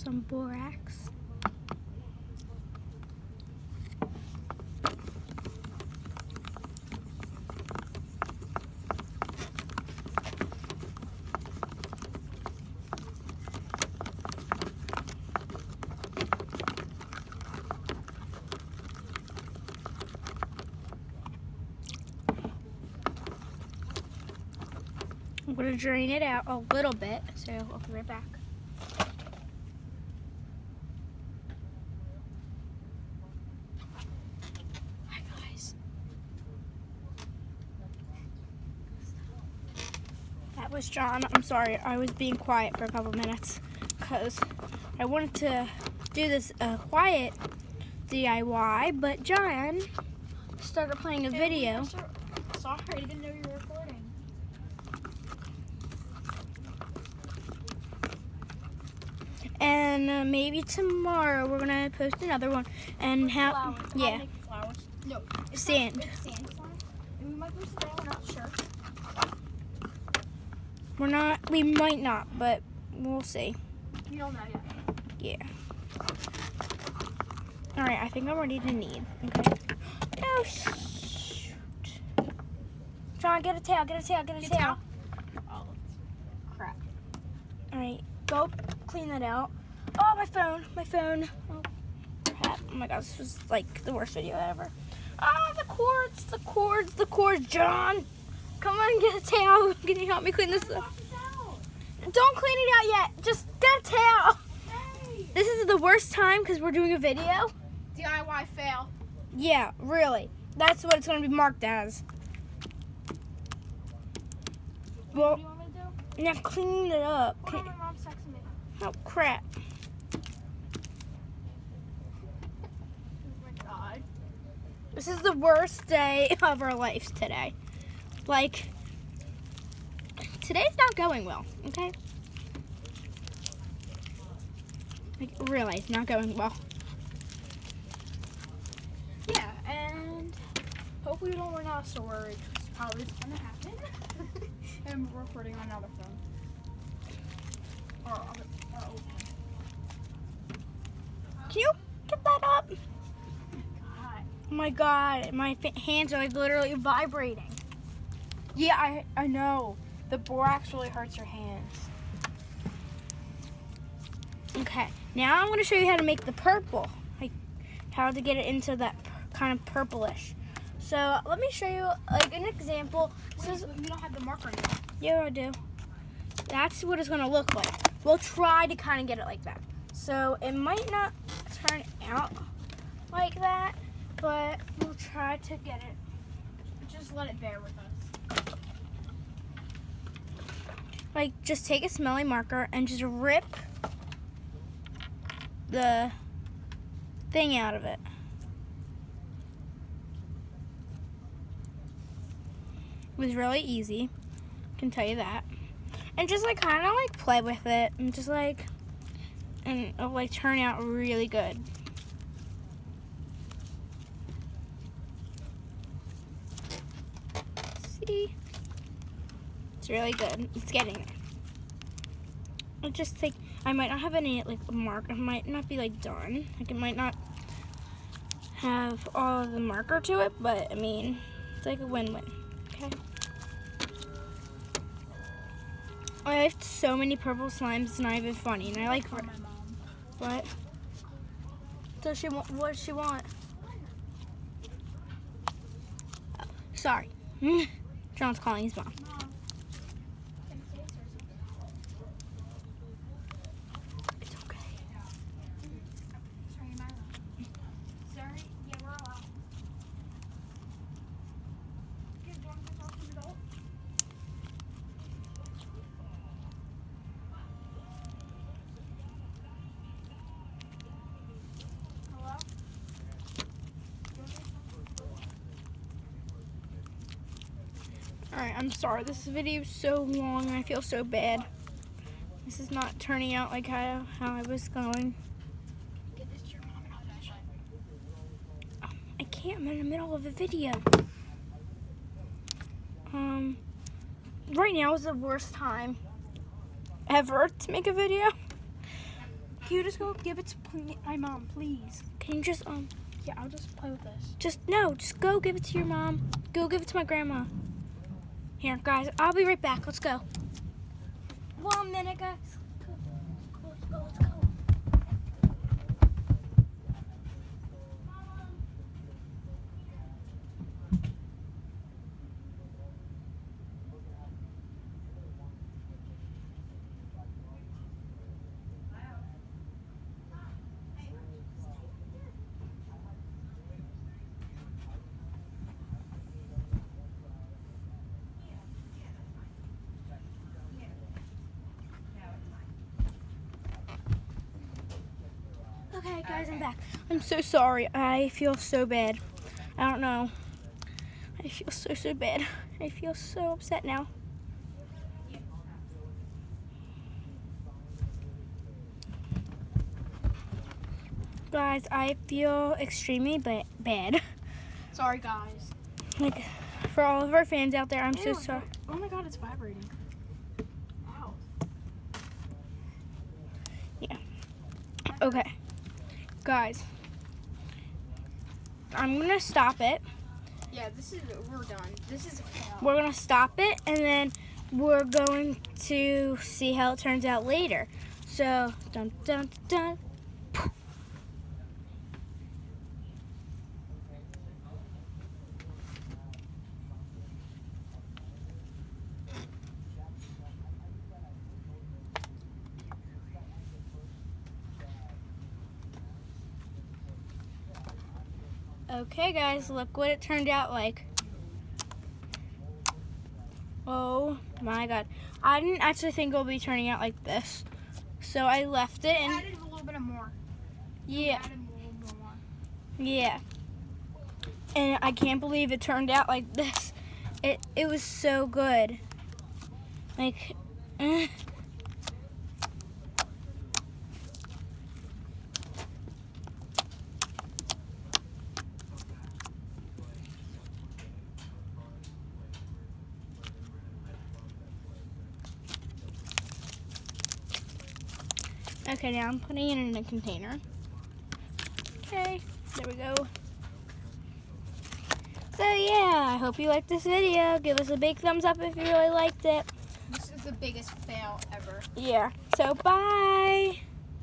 some borax. I'm going to drain it out a little bit, so I'll be right back. Hi guys. That was John. I'm sorry, I was being quiet for a couple minutes because I wanted to do this quiet DIY, but John started playing a video. Sorry, I didn't know you were recording. And maybe tomorrow we're gonna post another one and have Flowers. yeah, Make flowers. No, it's sand. Not, it's sand slime. And we might post it today, we're not sure. We might not, but we'll see. You don't know yet. Yeah. All right, I think I'm ready to knead. Okay. Oh shoot! John, get a tail. Get a tail. Get a tail. Oh, crap. All right, go clean that out. Oh, my phone. My phone. Oh, crap. Oh my God, this was like the worst video ever. Ah, the cords. The cords. The cords. John, come on, get a tail. Can you help me clean this up? Don't clean it out yet. Just get a tail. Hey. This is the worst time because we're doing a video. DIY fail. Yeah, really. That's what it's going to be marked as. What Well, do you want me to do? now clean it up. Hold on, my mom's texting me. Oh, crap. Oh my God. This is the worst day of our lives today. Like, today's not going well, okay? Like, really, it's not going well. Yeah, and hopefully we don't run out of storage. It's probably gonna happen. And we're recording on another phone. Or old phone. Can you get that up? God. Oh my God, my hands are like literally vibrating. Yeah, I know. The borax really hurts your hands. Okay, now I'm going to show you how to make the purple. Like, how to get it into that kind of purplish. So, let me show you, like, an example. Wait, This is, you don't have the marker yet. yeah, I do. That's what it's going to look like. We'll try to kind of get it like that. So, it might not turn out like that, but we'll try to get it. Just let it bear with us. Like, just take a smelly marker and just rip the thing out of it. It was really easy, I can tell you that. And just like kind of like play with it and just like, and it'll like turn out really good. See? It's really good. It's getting there. I'll just think I might not have any like mark. It might not be like done. Like it might not have all of the marker to it, but I mean, it's like a win-win. Okay. I have so many purple slimes. It's not even funny, and I like. For my mom. What? Does she want? What does she want? Oh, sorry. John's calling his mom. Mom. Can I say it or something? It's okay. Sorry, am I allowed? Sorry? Yeah, we're allowed. Okay, do you want to talk to an adult? Hello? Alright, I'm sorry. This video is so long and I feel so bad. This is not turning out like how I was going. Give this to your mom and I'll finish it. I can't. I'm in the middle of a video. Right now is the worst time ever to make a video. Can you just go give it to my mom, please? Can you just Yeah, I'll just play with this. just go give it to your mom. Go give it to my grandma. Here, guys, I'll be right back. Let's go. 1 minute, guys. Let's go. Let's go. Okay, guys, I'm back. I'm so sorry. I feel so bad. I don't know. I feel so bad. I feel so upset now. Guys, I feel extremely bad. Sorry, guys. Like, for all of our fans out there, I'm so Ew, sorry. Oh my god, it's vibrating. Wow. Okay. Guys, I'm gonna stop it. Yeah, we're done. This is a fail. We're gonna stop it, and then we're going to see how it turns out later. So, dun dun dun. Okay, guys, look what it turned out like. Oh my god. I didn't actually think it would be turning out like this. So I left it, and Added a little bit more. yeah, Added a little bit more. yeah. And I can't believe it turned out like this. It was so good. Like, okay, now I'm putting it in a container. Okay, there we go. So yeah, I hope you liked this video. Give us a big thumbs up if you really liked it. This is the biggest fail ever. Yeah, so bye.